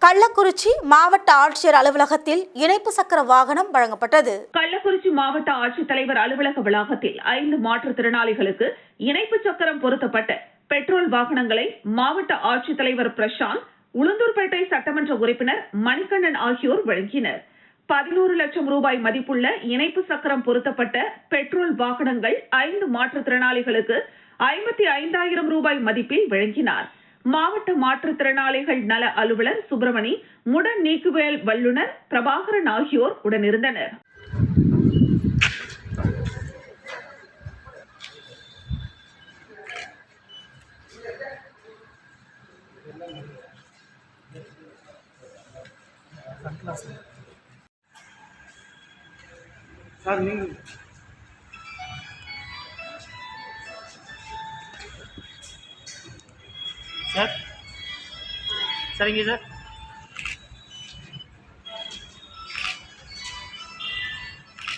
கள்ளக்குறிச்சி மாவட்ட ஆட்சியர் அலுவலகத்தில் இணைப்பு சக்கர வாகனம் வழங்கப்பட்டது. கள்ளக்குறிச்சி மாவட்ட ஆட்சித்தலைவர் அலுவலக வளாகத்தில் 5 மாற்றுத்திறனாளிகளுக்கு இணைப்பு சக்கரம் பொருத்தப்பட்ட பெட்ரோல் வாகனங்களை மாவட்ட ஆட்சித்தலைவர் பிரசாந்த், உளுந்தூர்பேட்டை சட்டமன்ற உறுப்பினர் மணிகண்ணன் ஆகியோர் வழங்கினர். 11 லட்சம் ரூபாய் மதிப்புள்ள இணைப்பு சக்கரம் பொருத்தப்பட்ட பெட்ரோல் வாகனங்கள் 5 மாற்றுத்திறனாளிகளுக்கு 55,000 ரூபாய் மதிப்பில் வழங்கினார். மாவட்ட மாற்றுத்திறனாளிகள் நல அலுவலர் சுப்பிரமணி, முடன் நீக்குவேல் வல்லுநர் பிரபாகரன் ஆகியோர் உடனிருந்தனர். சார் சரிங்க சார்.